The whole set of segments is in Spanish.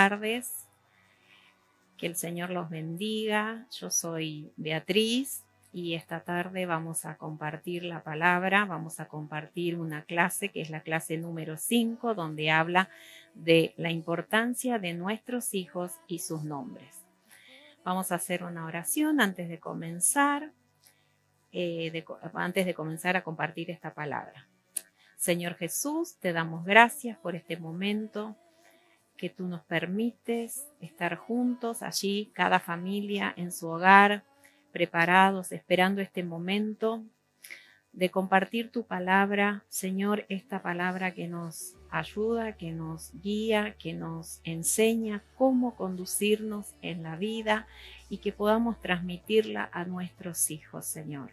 tardes. Que el Señor los bendiga. Yo soy Beatriz y esta tarde vamos a compartir la palabra, vamos a compartir una clase que es la clase número 5, donde habla de la importancia de nuestros hijos y sus nombres. Vamos a hacer una oración antes de comenzar, a compartir esta palabra. Señor Jesús, te damos gracias por este momento que tú nos permites estar juntos allí, cada familia en su hogar, preparados, esperando este momento de compartir tu palabra, Señor, esta palabra que nos ayuda, que nos guía, que nos enseña cómo conducirnos en la vida y que podamos transmitirla a nuestros hijos, Señor.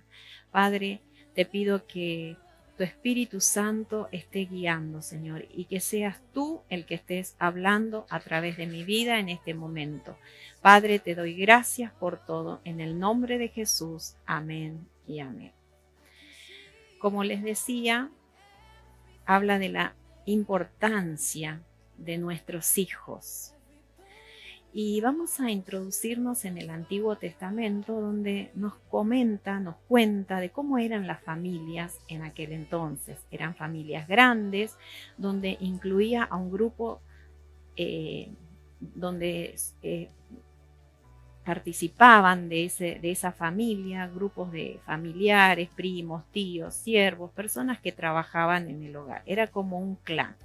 Padre, te pido que tu Espíritu Santo esté guiando, Señor, y que seas tú el que estés hablando a través de mi vida en este momento. Padre, te doy gracias por todo, en el nombre de Jesús. Amén y amén. Como les decía, habla de la importancia de nuestros hijos. Y vamos a introducirnos en el Antiguo Testamento, donde nos cuenta de cómo eran las familias en aquel entonces. Eran familias grandes, donde incluía a un grupo donde participaban de esa familia, grupos de familiares, primos, tíos, siervos, personas que trabajaban en el hogar. Era como un clan.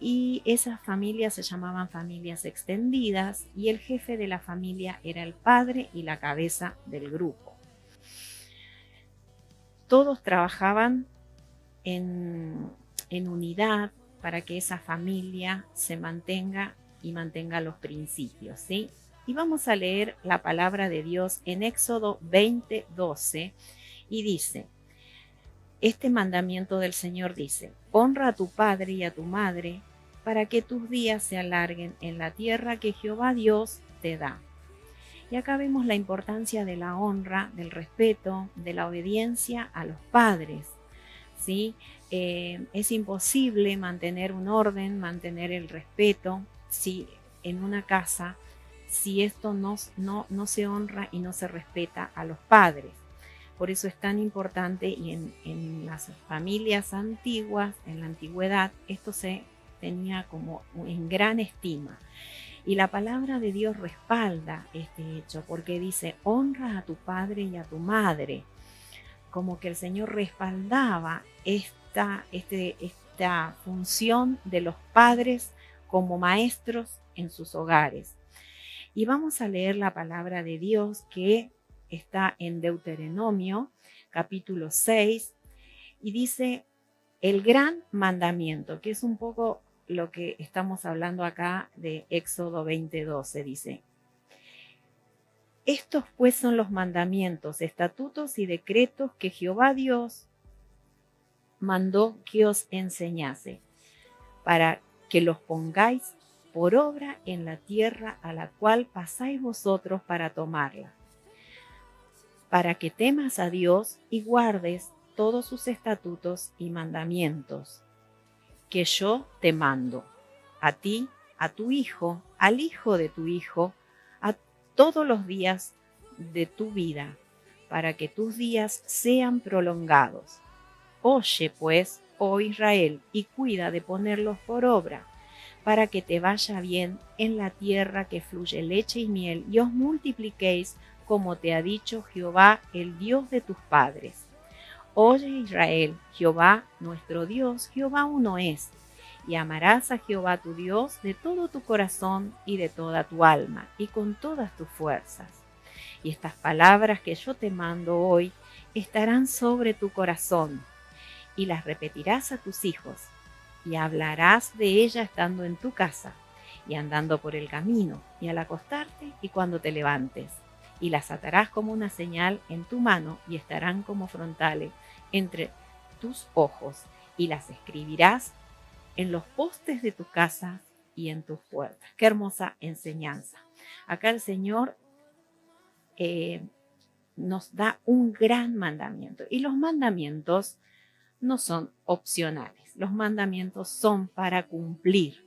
Y esas familias se llamaban familias extendidas y el jefe de la familia era el padre y la cabeza del grupo. Todos trabajaban en unidad para que esa familia se mantenga y mantenga los principios, ¿sí? Y vamos a leer la palabra de Dios en Éxodo 20:12 y dice: este mandamiento del Señor dice: honra a tu padre y a tu madre, para que tus días se alarguen en la tierra que Jehová Dios te da. Y acá vemos la importancia de la honra, del respeto, de la obediencia a los padres, ¿sí? Es imposible mantener un orden, mantener el respeto, si en una casa, si esto no se honra y no se respeta a los padres. Por eso es tan importante, y en las familias antiguas, en la antigüedad, esto se tenía como en gran estima. Y la palabra de Dios respalda este hecho, porque dice: honra a tu padre y a tu madre. Como que el Señor respaldaba esta función de los padres como maestros en sus hogares. Y vamos a leer la palabra de Dios que está en Deuteronomio, capítulo 6, y dice el gran mandamiento, que es un poco lo que estamos hablando acá de Éxodo 20:12, dice: estos pues son los mandamientos, estatutos y decretos que Jehová Dios mandó que os enseñase, para que los pongáis por obra en la tierra a la cual pasáis vosotros para tomarla, para que temas a Dios y guardes todos sus estatutos y mandamientos, que yo te mando, a ti, a tu hijo, al hijo de tu hijo, a todos los días de tu vida, para que tus días sean prolongados. Oye, pues, oh Israel, y cuida de ponerlos por obra, para que te vaya bien en la tierra que fluye leche y miel, y os multipliquéis, como te ha dicho Jehová, el Dios de tus padres. Oye, Israel, Jehová nuestro Dios, Jehová uno es, y amarás a Jehová tu Dios de todo tu corazón y de toda tu alma y con todas tus fuerzas. Y estas palabras que yo te mando hoy estarán sobre tu corazón, y las repetirás a tus hijos, y hablarás de ellas estando en tu casa, y andando por el camino, y al acostarte y cuando te levantes. Y las atarás como una señal en tu mano, y estarán como frontales entre tus ojos, y las escribirás en los postes de tu casa y en tus puertas. Qué hermosa enseñanza. Acá el Señor nos da un gran mandamiento, y los mandamientos no son opcionales. Los mandamientos son para cumplir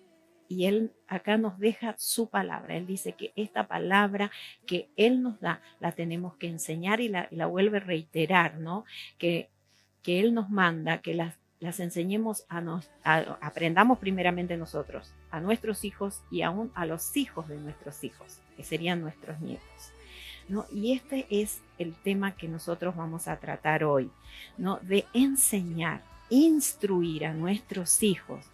Y Él acá nos deja su palabra. Él dice que esta palabra que Él nos da, la tenemos que enseñar y la vuelve a reiterar, ¿no? Que Él nos manda, que las enseñemos aprendamos primeramente nosotros, a nuestros hijos y aún a los hijos de nuestros hijos, que serían nuestros nietos, ¿no? Y este es el tema que nosotros vamos a tratar hoy, ¿no? De enseñar, instruir a nuestros hijos,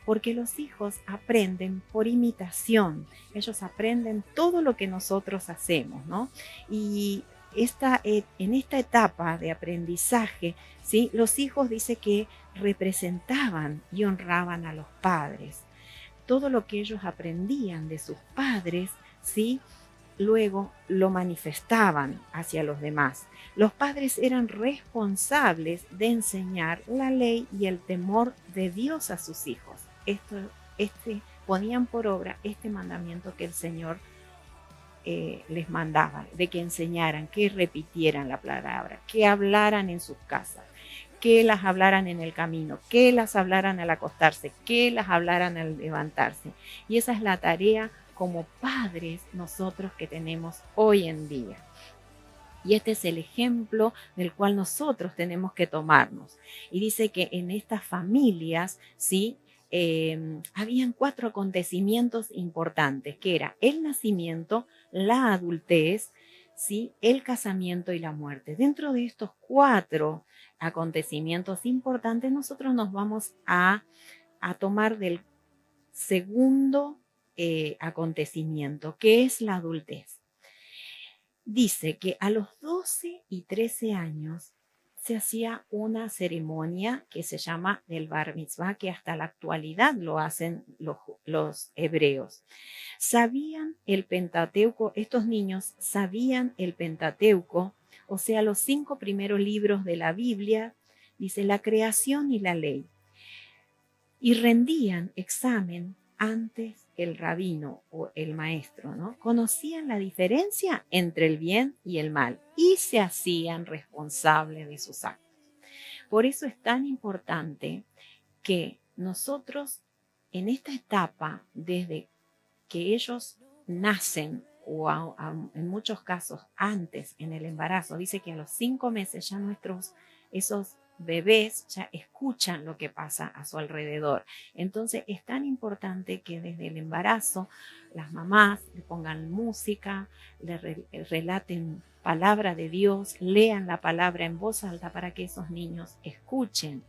porque los hijos aprenden por imitación, ellos aprenden todo lo que nosotros hacemos, ¿no? Y en esta etapa de aprendizaje, ¿sí? Los hijos dice que representaban y honraban a los padres. Todo lo que ellos aprendían de sus padres, ¿sí? Luego lo manifestaban hacia los demás. Los padres eran responsables de enseñar la ley y el temor de Dios a sus hijos. Ponían por obra este mandamiento que el Señor les mandaba, de que enseñaran, que repitieran la palabra, que hablaran en sus casas, que las hablaran en el camino, que las hablaran al acostarse, que las hablaran al levantarse. Y esa es la tarea como padres nosotros que tenemos hoy en día. Y este es el ejemplo del cual nosotros tenemos que tomarnos. Y dice que en estas familias, ¿sí? Habían 4 acontecimientos importantes, que era el nacimiento, la adultez, ¿sí? El casamiento y la muerte. Dentro de estos 4 acontecimientos importantes, nosotros nos vamos a tomar del segundo acontecimiento, que es la adultez. Dice que a los 12 y 13 años se hacía una ceremonia que se llama del Bar Mitzvah, que hasta la actualidad lo hacen los hebreos. Sabían el Pentateuco, estos niños sabían el Pentateuco, o sea, los 5 primeros libros de la Biblia, dice la creación y la ley, y rendían examen antes el rabino o el maestro, ¿no? Conocían la diferencia entre el bien y el mal y se hacían responsables de sus actos. Por eso es tan importante que nosotros en esta etapa, desde que ellos nacen o en muchos casos antes en el embarazo, dice que a los 5 meses ya esos bebés ya escuchan lo que pasa a su alrededor. Entonces es tan importante que desde el embarazo las mamás le pongan música, le relaten palabra de Dios, lean la palabra en voz alta para que esos niños escuchen.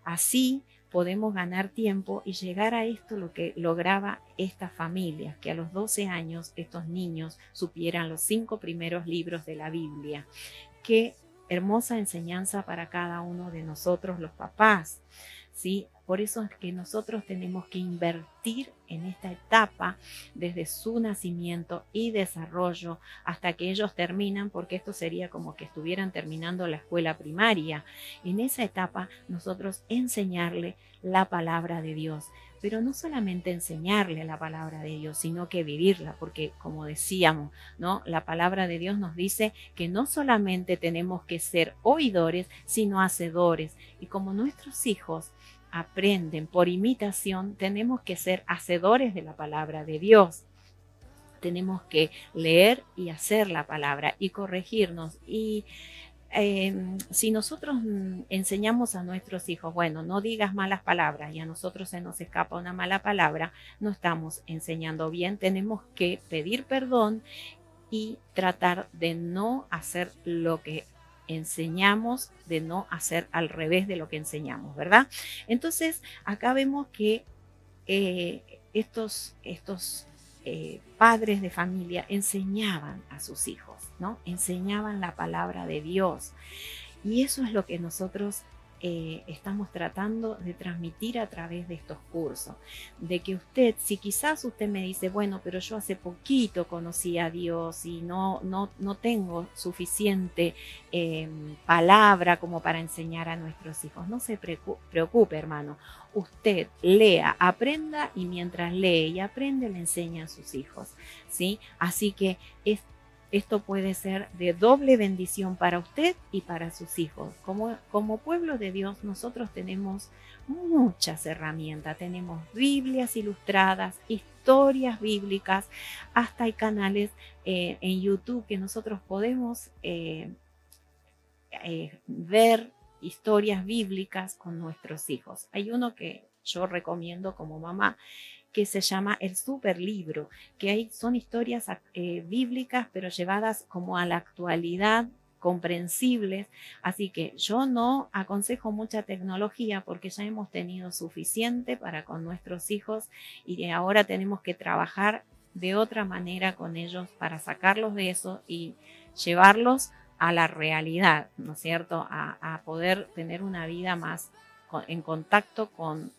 Así podemos ganar tiempo y llegar a esto lo que lograba esta familia, que a los 12 años estos niños supieran los 5 primeros libros de la Biblia. Qué hermosa enseñanza para cada uno de nosotros los papás, ¿sí? Por eso es que nosotros tenemos que invertir en esta etapa desde su nacimiento y desarrollo hasta que ellos terminan, porque esto sería como que estuvieran terminando la escuela primaria. En esa etapa nosotros enseñarle la palabra de Dios, pero no solamente enseñarle la palabra de Dios, sino que vivirla, porque como decíamos, ¿no? La palabra de Dios nos dice que no solamente tenemos que ser oidores, sino hacedores. Y como nuestros hijos aprenden por imitación, tenemos que ser hacedores de la palabra de Dios. Tenemos que leer y hacer la palabra y corregirnos. Y si nosotros enseñamos a nuestros hijos, bueno, no digas malas palabras, y a nosotros se nos escapa una mala palabra, no estamos enseñando bien. Tenemos que pedir perdón y tratar de no hacer lo que enseñamos, de no hacer al revés de lo que enseñamos, ¿verdad? Entonces, acá vemos que estos padres de familia enseñaban a sus hijos, ¿no? Enseñaban la palabra de Dios. Y eso es lo que nosotros estamos tratando de transmitir a través de estos cursos. De que usted, si quizás usted me dice, bueno, pero yo hace poquito conocí a Dios y no tengo suficiente palabra como para enseñar a nuestros hijos. No se preocupe, hermano. Usted lea, aprenda, y mientras lee y aprende le enseña a sus hijos, ¿sí? Así que es esto puede ser de doble bendición para usted y para sus hijos. Como pueblo de Dios, nosotros tenemos muchas herramientas. Tenemos Biblias ilustradas, historias bíblicas, hasta hay canales en YouTube que nosotros podemos ver historias bíblicas con nuestros hijos. Hay uno que yo recomiendo como mamá, que se llama El Super Libro, que ahí son historias bíblicas, pero llevadas como a la actualidad, comprensibles. Así que yo no aconsejo mucha tecnología porque ya hemos tenido suficiente para con nuestros hijos y ahora tenemos que trabajar de otra manera con ellos para sacarlos de eso y llevarlos a la realidad, ¿no es cierto? A poder tener una vida más en contacto con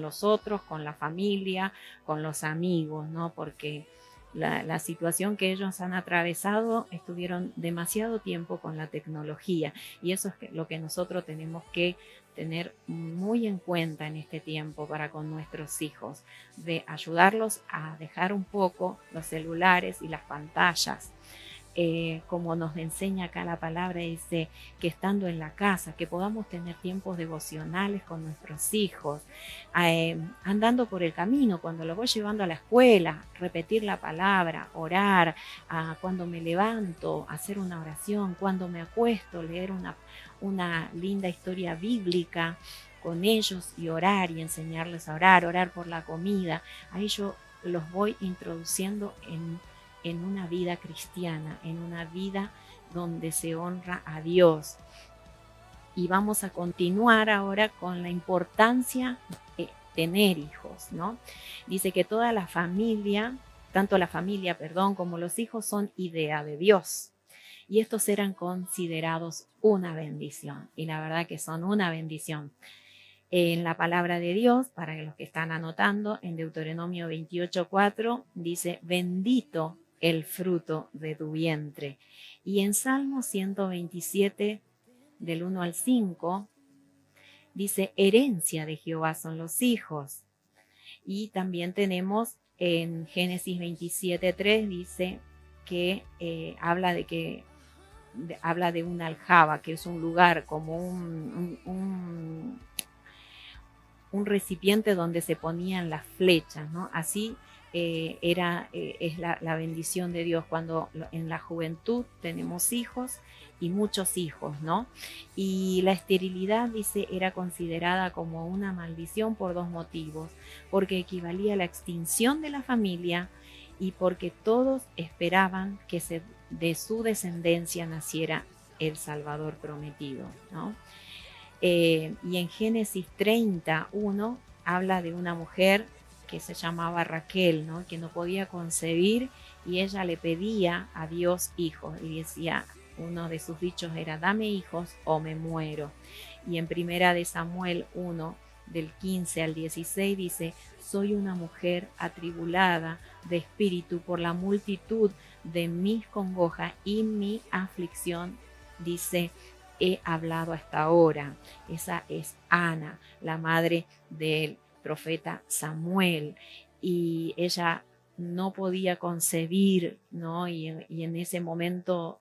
los otros, con la familia, con los amigos, ¿no? Porque la situación que ellos han atravesado, estuvieron demasiado tiempo con la tecnología y eso es lo que nosotros tenemos que tener muy en cuenta en este tiempo para con nuestros hijos, de ayudarlos a dejar un poco los celulares y las pantallas. Como nos enseña acá la palabra, dice que estando en la casa, que podamos tener tiempos devocionales con nuestros hijos, andando por el camino, cuando los voy llevando a la escuela, repetir la palabra, orar, cuando me levanto, hacer una oración, cuando me acuesto, leer una linda historia bíblica con ellos y orar y enseñarles a orar por la comida. Ahí yo los voy introduciendo en una vida cristiana, en una vida donde se honra a Dios. Y vamos a continuar ahora con la importancia de tener hijos, ¿no? Dice que toda la familia, tanto la familia, como los hijos son idea de Dios. Y estos eran considerados una bendición. Y la verdad que son una bendición. En la palabra de Dios, para los que están anotando, en Deuteronomio 28:4 dice, bendito el fruto de tu vientre. Y en Salmo 127, del 1 al 5, dice, herencia de Jehová son los hijos. Y también tenemos en Génesis 27:3, dice que habla de una aljaba, que es un lugar como un recipiente donde se ponían las flechas, ¿no? Así es la bendición de Dios cuando en la juventud tenemos hijos y muchos hijos, ¿no? Y la esterilidad, dice, era considerada como una maldición por dos motivos, porque equivalía a la extinción de la familia y porque todos esperaban que de su descendencia naciera el Salvador prometido, ¿no? Y en Génesis 31 habla de una mujer que se llamaba Raquel, ¿no? Que no podía concebir y ella le pedía a Dios hijos y decía, uno de sus dichos era, dame hijos o me muero. Y en primera de Samuel 1, del 15 al 16 dice, soy una mujer atribulada de espíritu por la multitud de mis congojas y mi aflicción, dice, he hablado hasta ahora. Esa es Ana, la madre del profeta Samuel, y ella no podía concebir, ¿no? Y en ese momento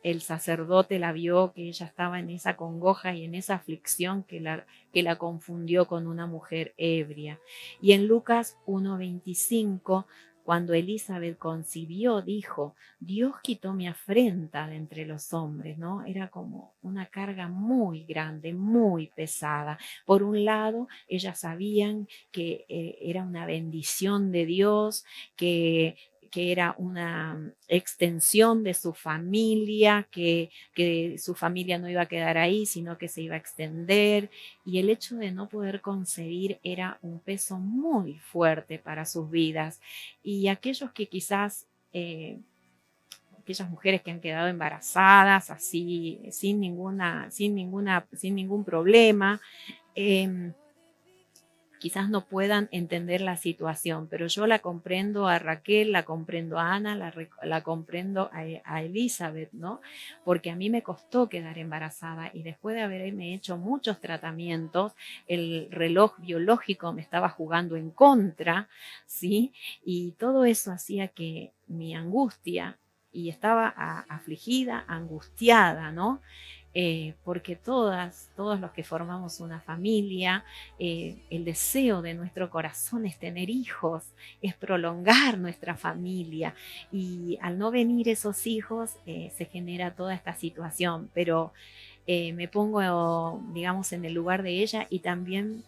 el sacerdote la vio, que ella estaba en esa congoja y en esa aflicción que la confundió con una mujer ebria. Y en Lucas 1:25, cuando Elizabeth concibió, dijo, Dios quitó mi afrenta de entre los hombres, ¿no? Era como una carga muy grande, muy pesada. Por un lado, ellas sabían que era una bendición de Dios, que era una extensión de su familia, que su familia no iba a quedar ahí, sino que se iba a extender. Y el hecho de no poder concebir era un peso muy fuerte para sus vidas. Y aquellos que quizás, aquellas mujeres que han quedado embarazadas así, sin ningún problema, quizás no puedan entender la situación, pero yo la comprendo a Raquel, la comprendo a Ana, la comprendo a Elizabeth, ¿no? Porque a mí me costó quedar embarazada y después de haberme hecho muchos tratamientos, el reloj biológico me estaba jugando en contra, ¿sí? Y todo eso hacía que mi angustia y estaba afligida, angustiada, ¿no? Porque todos los que formamos una familia, el deseo de nuestro corazón es tener hijos, es prolongar nuestra familia, y al no venir esos hijos se genera toda esta situación, pero me pongo, digamos, en el lugar de ella, y también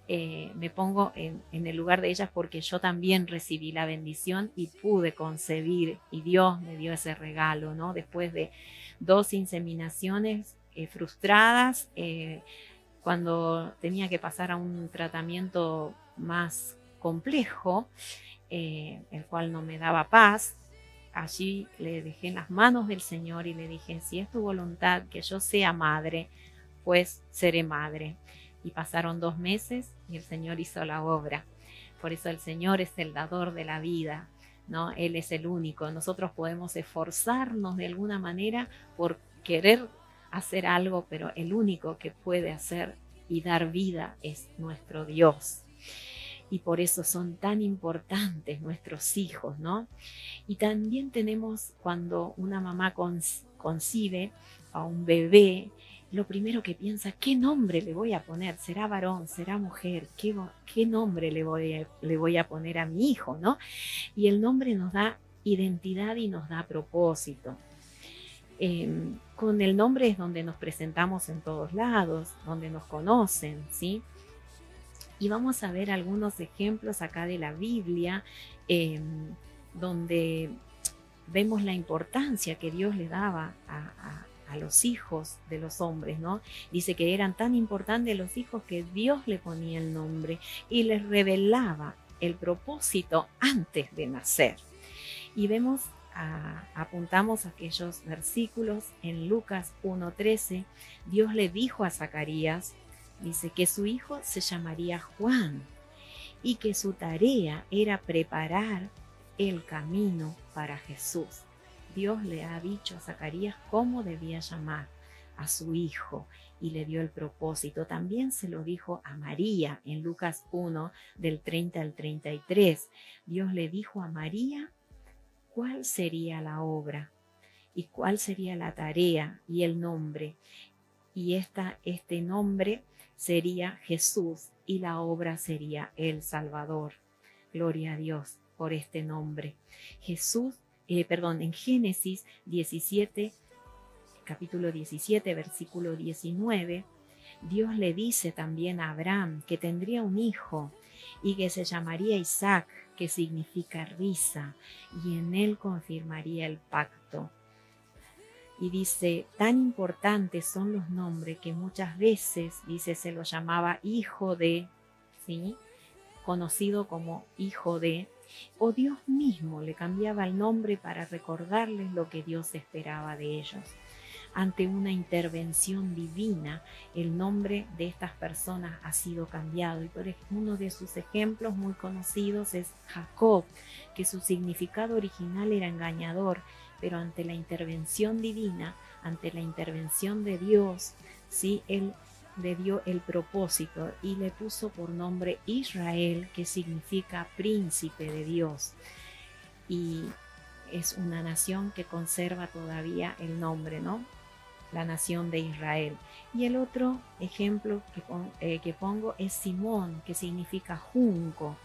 me pongo en el lugar de ellas, porque yo también recibí la bendición y pude concebir, y Dios me dio ese regalo, ¿no? Después de 2 inseminaciones frustradas, cuando tenía que pasar a un tratamiento más complejo, el cual no me daba paz. Allí le dejé en las manos del Señor y le dije: si es tu voluntad que yo sea madre, pues seré madre. Y pasaron 2 meses y el Señor hizo la obra. Por eso el Señor es el dador de la vida, ¿no? Él es el único. Nosotros podemos esforzarnos de alguna manera por querer hacer algo, pero el único que puede hacer y dar vida es nuestro Dios. Y por eso son tan importantes nuestros hijos, ¿no? Y también tenemos, cuando una mamá concibe a un bebé, lo primero que piensa: ¿qué nombre le voy a poner? ¿Será varón? ¿Será mujer? ¿Qué nombre le voy a poner a mi hijo, ¿no? Y el nombre nos da identidad y nos da propósito. Con el nombre es donde nos presentamos en todos lados, donde nos conocen, ¿sí? Y vamos a ver algunos ejemplos acá de la Biblia, donde vemos la importancia que Dios le daba a los hijos de los hombres, ¿no? Dice que eran tan importantes los hijos que Dios le ponía el nombre y les revelaba el propósito antes de nacer. Y vemos, apuntamos aquellos versículos en Lucas 1:13. Dios le dijo a Zacarías, dice, que su hijo se llamaría Juan y que su tarea era preparar el camino para Jesús. Dios le ha dicho a Zacarías cómo debía llamar a su hijo y le dio el propósito. También se lo dijo a María en Lucas 1, del 30 al 33. Dios le dijo a María cuál sería la obra y cuál sería la tarea y el nombre. Y este nombre sería Jesús y la obra sería el Salvador. Gloria a Dios por este nombre. En Génesis 17, capítulo 17, versículo 19, Dios le dice también a Abraham que tendría un hijo y que se llamaría Isaac, que significa risa, y en él confirmaría el pacto. Y dice, tan importantes son los nombres que muchas veces, dice, se lo llamaba hijo de, ¿sí? Conocido como hijo de, o Dios mismo le cambiaba el nombre para recordarles lo que Dios esperaba de ellos. Ante una intervención divina, el nombre de estas personas ha sido cambiado. Y por ejemplo, uno de sus ejemplos muy conocidos es Jacob, que su significado original era engañador, pero ante la intervención divina, ante la intervención de Dios, ¿sí? Él le dio el propósito y le puso por nombre Israel, que significa príncipe de Dios. Y es una nación que conserva todavía el nombre, ¿no? La nación de Israel. Y el otro ejemplo que pongo es Simón, que significa junco.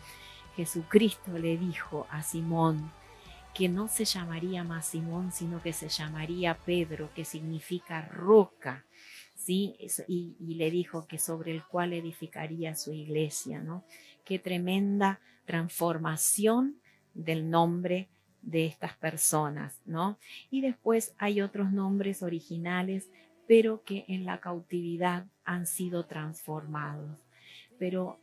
Jesucristo le dijo a Simón que no se llamaría más Simón, sino que se llamaría Pedro, que significa roca, ¿sí? Y le dijo que sobre el cual edificaría su iglesia, ¿no? Qué tremenda transformación del nombre de estas personas, ¿no? Y después hay otros nombres originales, pero que en la cautividad han sido transformados. Pero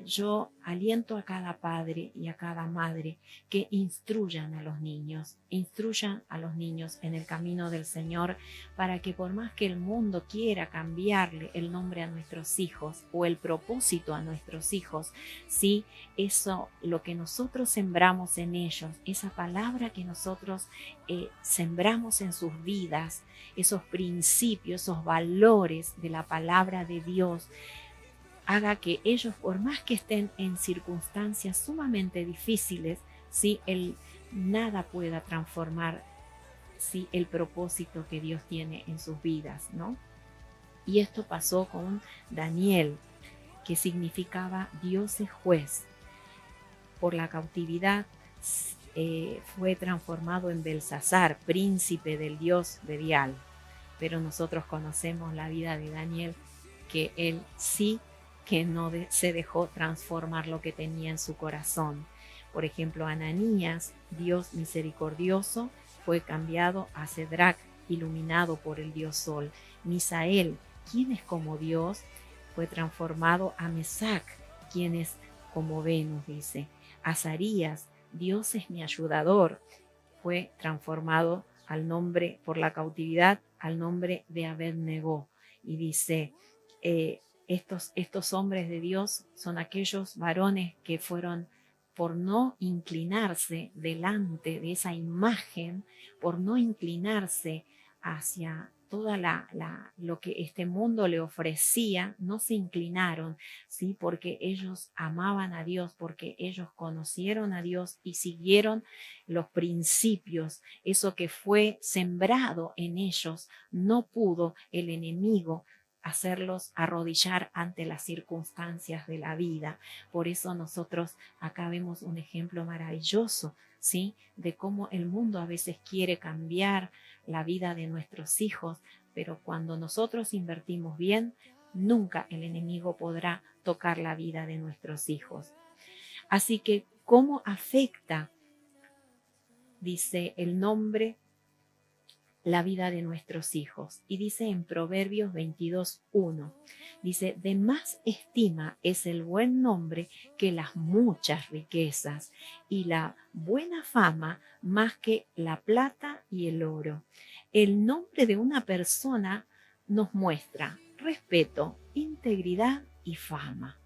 yo aliento a cada padre y a cada madre que instruyan a los niños en el camino del Señor, para que por más que el mundo quiera cambiarle el nombre a nuestros hijos o el propósito a nuestros hijos, sí, eso, lo que nosotros sembramos en ellos, esa palabra que nosotros sembramos en sus vidas, esos principios, esos valores de la palabra de Dios, haga que ellos, por más que estén en circunstancias sumamente difíciles, ¿sí? Nada pueda transformar sí, el propósito que Dios tiene en sus vidas, ¿no? Y esto pasó con Daniel, que significaba Dios es juez. Por la cautividad fue transformado en Belsasar, príncipe del dios Belial. Pero nosotros conocemos la vida de Daniel, que él sí que no se dejó transformar lo que tenía en su corazón. Por ejemplo, Ananías, Dios misericordioso, fue cambiado a Cedrac, iluminado por el dios Sol. Misael, quien es como Dios, fue transformado a Mesac, quien es como Venus, dice. Azarías, Dios es mi ayudador, fue transformado al nombre, por la cautividad, al nombre de Abed-Negó. Y dice, estos hombres de Dios son aquellos varones que fueron, por no inclinarse delante de esa imagen, por no inclinarse hacia toda lo que este mundo le ofrecía, no se inclinaron, ¿sí? Porque ellos amaban a Dios, porque ellos conocieron a Dios y siguieron los principios, eso que fue sembrado en ellos. No pudo el enemigo hacerlos arrodillar ante las circunstancias de la vida. Por eso nosotros acá vemos un ejemplo maravilloso, ¿sí? De cómo el mundo a veces quiere cambiar la vida de nuestros hijos, pero cuando nosotros invertimos bien, nunca el enemigo podrá tocar la vida de nuestros hijos. Así que, ¿cómo afecta, dice el nombre, la vida de nuestros hijos? Y dice en Proverbios 22:1, dice, de más estima es el buen nombre que las muchas riquezas, y la buena fama más que la plata y el oro. El nombre de una persona nos muestra respeto, integridad y fama.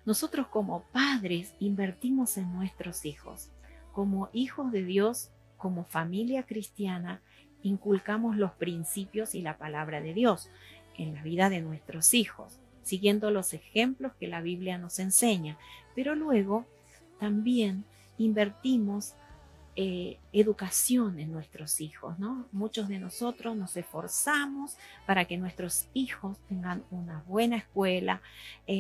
Nosotros como padres invertimos en nuestros hijos. Como hijos de Dios, como familia cristiana, inculcamos los principios y la palabra de Dios en la vida de nuestros hijos, siguiendo los ejemplos que la Biblia nos enseña. Pero luego también invertimos educación en nuestros hijos, ¿no? Muchos de nosotros nos esforzamos para que nuestros hijos tengan una buena escuela,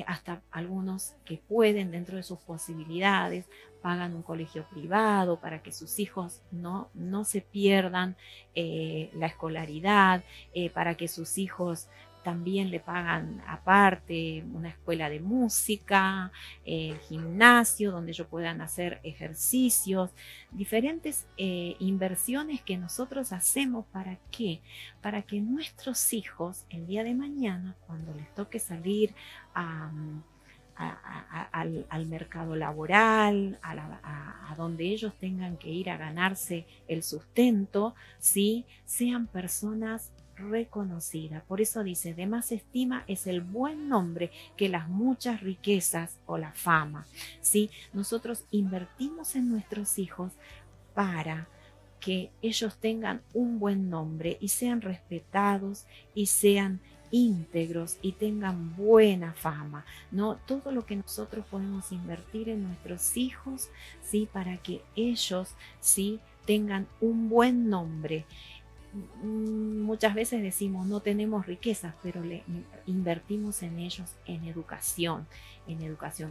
hasta algunos que pueden dentro de sus posibilidades pagan un colegio privado para que sus hijos no se pierdan la escolaridad, para que sus hijos también le pagan aparte una escuela de música, el gimnasio donde ellos puedan hacer ejercicios, diferentes inversiones que nosotros hacemos. ¿Para qué? Para que nuestros hijos el día de mañana, cuando les toque salir al mercado laboral, a donde ellos tengan que ir a ganarse el sustento, ¿sí? Sean personas reconocidas. Por eso dice, de más estima es el buen nombre que las muchas riquezas o la fama, ¿sí? Nosotros invertimos en nuestros hijos para que ellos tengan un buen nombre y sean respetados y sean íntegros y tengan buena fama, ¿no? Todo lo que nosotros podemos invertir en nuestros hijos, ¿sí? Para que ellos, ¿sí? Tengan un buen nombre. Muchas veces decimos no tenemos riquezas, pero le invertimos en ellos en educación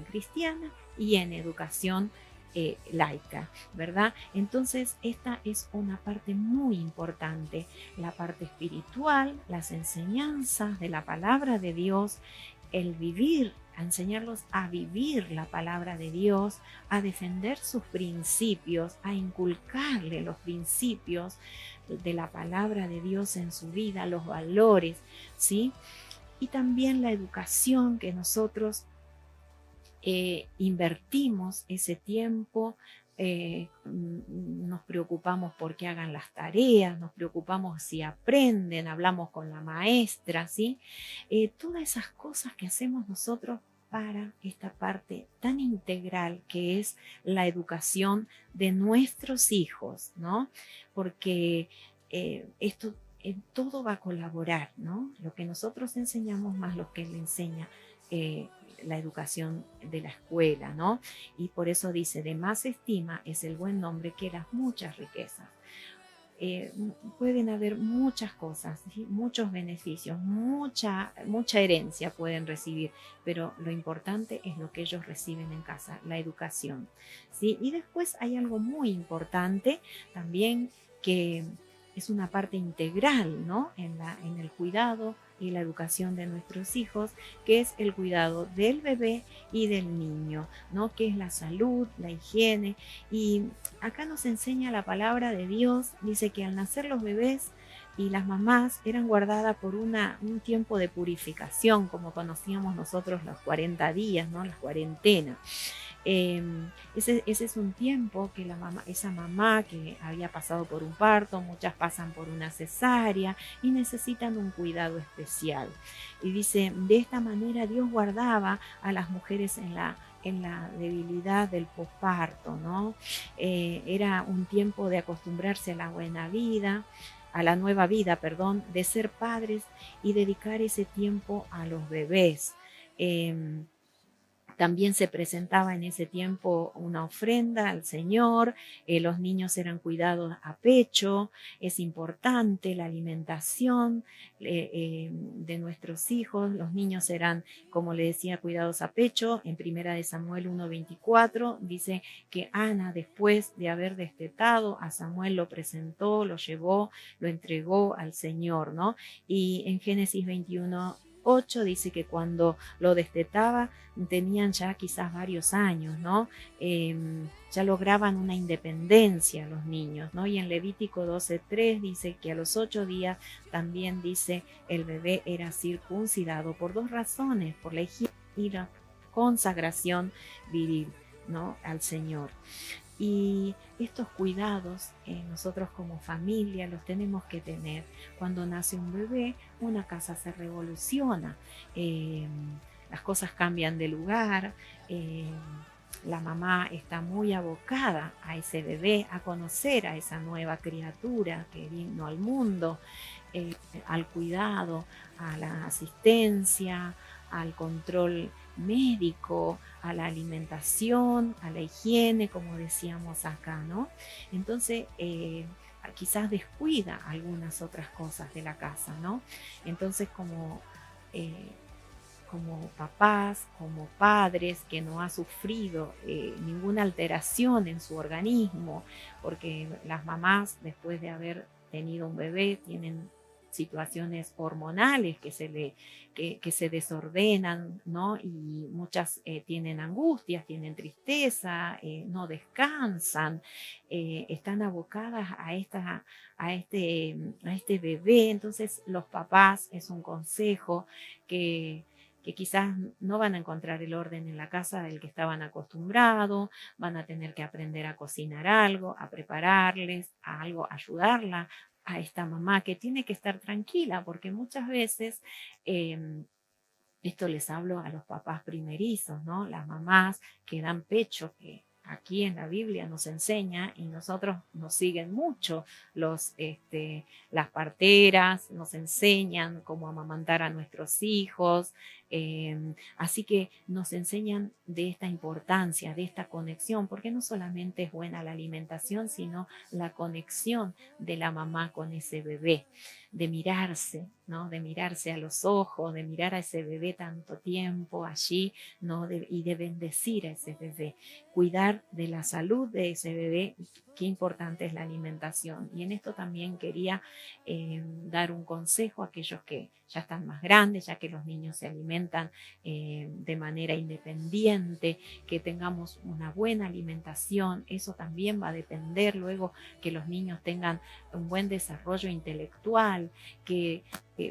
cristiana y en educación laica, ¿verdad? Entonces esta es una parte muy importante, la parte espiritual, las enseñanzas de la palabra de Dios, el vivir, a enseñarlos a vivir la palabra de Dios, a defender sus principios, a inculcarle los principios de la palabra de Dios en su vida, los valores, ¿sí? Y también la educación que nosotros invertimos ese tiempo, nos preocupamos porque hagan las tareas, nos preocupamos si aprenden, hablamos con la maestra, ¿sí? Todas esas cosas que hacemos nosotros para esta parte tan integral que es la educación de nuestros hijos, ¿no? Porque esto en todo va a colaborar, ¿no? Lo que nosotros enseñamos más lo que él enseña la educación de la escuela, ¿no? Y por eso dice, de más estima es el buen nombre que las muchas riquezas. pueden haber muchas cosas, ¿sí? Muchos beneficios, mucha herencia pueden recibir, pero lo importante es lo que ellos reciben en casa, la educación, ¿sí? Y después hay algo muy importante también que es una parte integral, ¿no? En el cuidado y la educación de nuestros hijos, que es el cuidado del bebé y del niño, ¿no? Que es la salud, la higiene. Y acá nos enseña la palabra de Dios, dice que al nacer los bebés y las mamás eran guardadas por un tiempo de purificación, como conocíamos nosotros los 40 días, ¿no? La cuarentena. Ese es un tiempo que esa mamá que había pasado por un parto, muchas pasan por una cesárea y necesitan un cuidado especial. Y dice, de esta manera Dios guardaba a las mujeres en la debilidad del posparto, ¿no? Era un tiempo de acostumbrarse a la buena vida, a la nueva vida, perdón, de ser padres y dedicar ese tiempo a los bebés. También se presentaba en ese tiempo una ofrenda al Señor, los niños eran cuidados a pecho, es importante la alimentación de nuestros hijos, los niños eran, como le decía, cuidados a pecho. En 1 Samuel 1:24 dice que Ana, después de haber destetado a Samuel, lo presentó, lo llevó, lo entregó al Señor, ¿no? Y en Génesis 21:8 dice que cuando lo destetaba tenían ya quizás varios años, ¿no? Ya lograban una independencia los niños, ¿no? Y en Levítico 12:3 dice que a los 8 días también dice el bebé era circuncidado por 2 razones, por la higiene y la consagración viril, ¿no? Al Señor. Y estos cuidados nosotros como familia los tenemos que tener. Cuando nace un bebé, una casa se revoluciona, las cosas cambian de lugar, la mamá está muy abocada a ese bebé, a conocer a esa nueva criatura que vino al mundo, al cuidado, a la asistencia, al control médico, a la alimentación, a la higiene, como decíamos acá, ¿no? Entonces, quizás descuida algunas otras cosas de la casa, ¿no? Entonces, como papás, como padres que no ha sufrido ninguna alteración en su organismo, porque las mamás después de haber tenido un bebé tienen situaciones hormonales que se desordenan, ¿no? Y muchas tienen angustias, tienen tristeza, no descansan, están abocadas a este bebé. Entonces los papás, es un consejo que quizás no van a encontrar el orden en la casa del que estaban acostumbrados, van a tener que aprender a cocinar algo, a prepararles algo, ayudarla a esta mamá que tiene que estar tranquila, porque muchas veces esto les hablo a los papás primerizos, ¿no? Las mamás que dan pecho, que aquí en la Biblia nos enseña y nosotros nos siguen mucho las parteras, nos enseñan cómo amamantar a nuestros hijos, así que nos enseñan de esta importancia, de esta conexión, porque no solamente es buena la alimentación, sino la conexión de la mamá con ese bebé, de mirarse, ¿no? De mirarse a los ojos, de mirar a ese bebé tanto tiempo allí, ¿no? Y de bendecir a ese bebé, cuidar de la salud de ese bebé. Qué importante es la alimentación. Y en esto también quería dar un consejo a aquellos que ya están más grandes, ya que los niños se alimentan de manera independiente, que tengamos una buena alimentación. Eso también va a depender luego que los niños tengan un buen desarrollo intelectual, que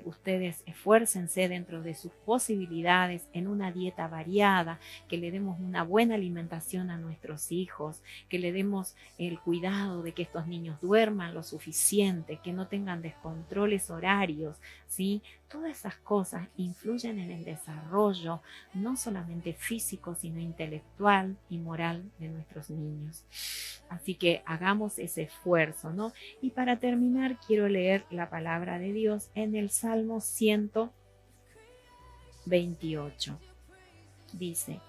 ustedes esfuércense dentro de sus posibilidades en una dieta variada, que le demos una buena alimentación a nuestros hijos, que le demos el cuidado de que estos niños duerman lo suficiente, que no tengan descontroles horarios, ¿sí? Todas esas cosas influyen en el desarrollo, no solamente físico, sino intelectual y moral de nuestros niños. Así que hagamos ese esfuerzo, ¿no? Y para terminar, quiero leer la palabra de Dios en el Salmo 128. Dice: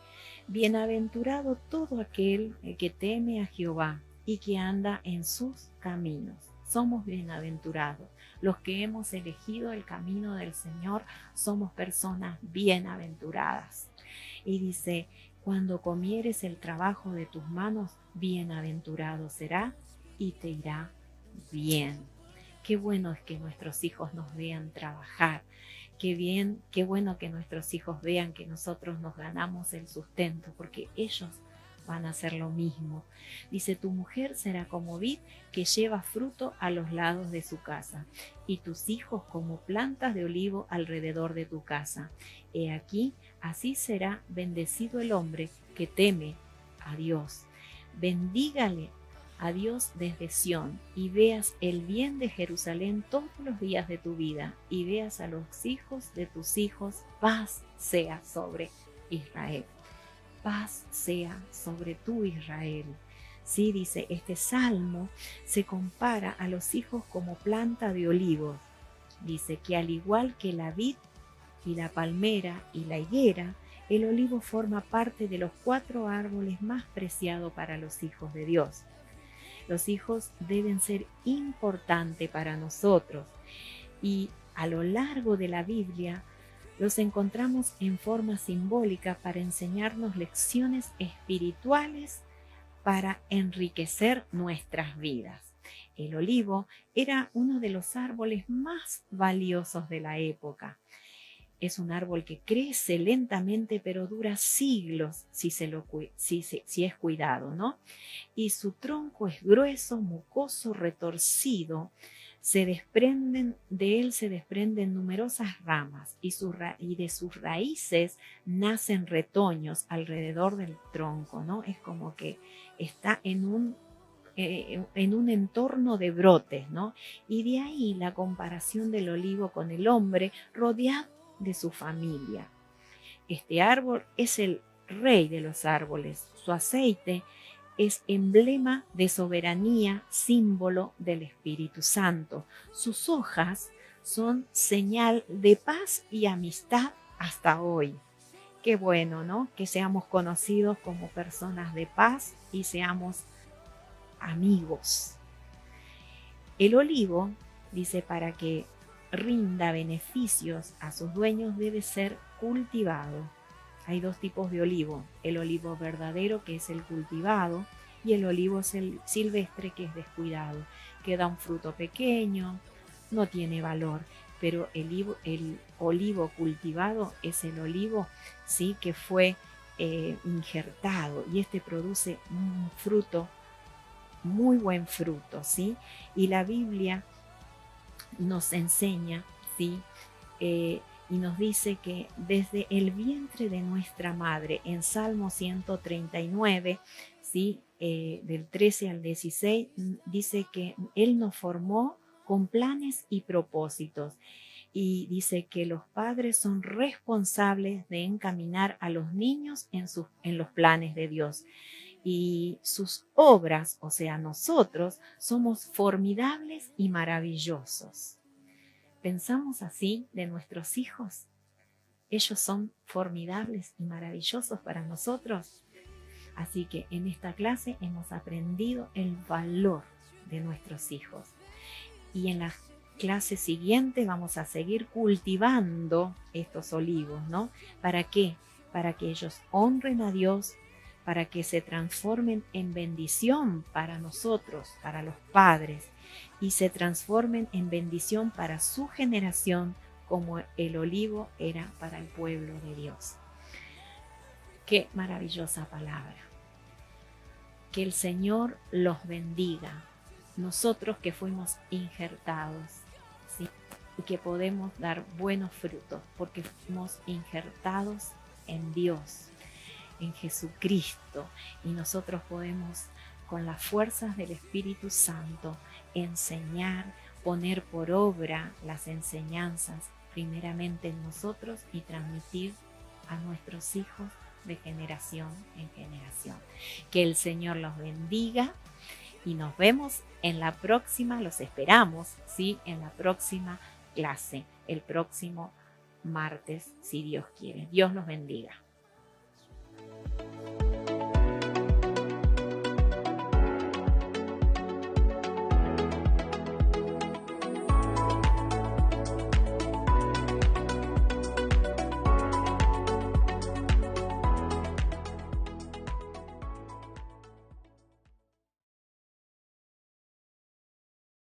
bienaventurado todo aquel que teme a Jehová y que anda en sus caminos. somos bienaventurados. Los que hemos elegido el camino del Señor somos personas bienaventuradas. Y dice, cuando comieres el trabajo de tus manos, bienaventurado será y te irá bien. Qué bueno es que nuestros hijos nos vean trabajar. Qué bueno que nuestros hijos vean que nosotros nos ganamos el sustento, porque ellos van a hacer lo mismo. Dice, tu mujer será como vid que lleva fruto a los lados de su casa, y tus hijos como plantas de olivo alrededor de tu casa. He aquí, así será bendecido el hombre que teme a Dios. Bendígale a Dios desde Sión, y veas el bien de Jerusalén todos los días de tu vida, y veas a los hijos de tus hijos. Paz sea sobre Israel. Paz sea sobre tu Israel. Sí, dice, este salmo se compara a los hijos como planta de olivos. Dice que al igual que la vid y la palmera y la higuera, el olivo forma parte de los 4 árboles más preciados para los hijos de Dios. Los hijos deben ser importantes para nosotros, y a lo largo de la Biblia los encontramos en forma simbólica para enseñarnos lecciones espirituales para enriquecer nuestras vidas. El olivo era uno de los árboles más valiosos de la época. Es un árbol que crece lentamente, pero dura siglos si es cuidado, ¿no? Y su tronco es grueso, mucoso, retorcido. De él se desprenden numerosas ramas, y de sus raíces nacen retoños alrededor del tronco, ¿no? Es como que está en un entorno de brotes, ¿no? Y de ahí la comparación del olivo con el hombre rodeado de su familia. Este árbol es el rey de los árboles. Su aceite es emblema de soberanía, símbolo del Espíritu Santo. Sus hojas son señal de paz y amistad hasta hoy. Qué bueno, ¿no? Que seamos conocidos como personas de paz y seamos amigos. El olivo, dice, para que rinda beneficios a sus dueños debe ser cultivado. Hay 2 tipos de olivo: el olivo verdadero, que es el cultivado, y el olivo silvestre, que es descuidado, que da un fruto pequeño, no tiene valor. Pero el olivo cultivado es el olivo, sí, que fue injertado, y este produce un fruto, muy buen fruto, ¿sí? Y la Biblia nos enseña, ¿sí? Y nos dice que desde el vientre de nuestra madre, en Salmo 139, ¿sí? Del 13 al 16, dice que Él nos formó con planes y propósitos. Y dice que los padres son responsables de encaminar a los niños en los planes de Dios. Y sus obras, o sea, nosotros, somos formidables y maravillosos. ¿Pensamos así de nuestros hijos? Ellos son formidables y maravillosos para nosotros. Así que en esta clase hemos aprendido el valor de nuestros hijos. Y en la clase siguiente vamos a seguir cultivando estos olivos, ¿no? ¿Para qué? Para que ellos honren a Dios, para que se transformen en bendición para nosotros, para los padres, y se transformen en bendición para su generación, como el olivo era para el pueblo de Dios. Qué maravillosa palabra. Que el Señor los bendiga. Nosotros que fuimos injertados, ¿sí? Y que podemos dar buenos frutos porque fuimos injertados en Dios, en Jesucristo, y nosotros podemos, con las fuerzas del Espíritu Santo, enseñar, poner por obra las enseñanzas primeramente en nosotros y transmitir a nuestros hijos de generación en generación. Que el Señor los bendiga y nos vemos en la próxima, los esperamos, ¿sí? En la próxima clase, el próximo martes, si Dios quiere. Dios los bendiga.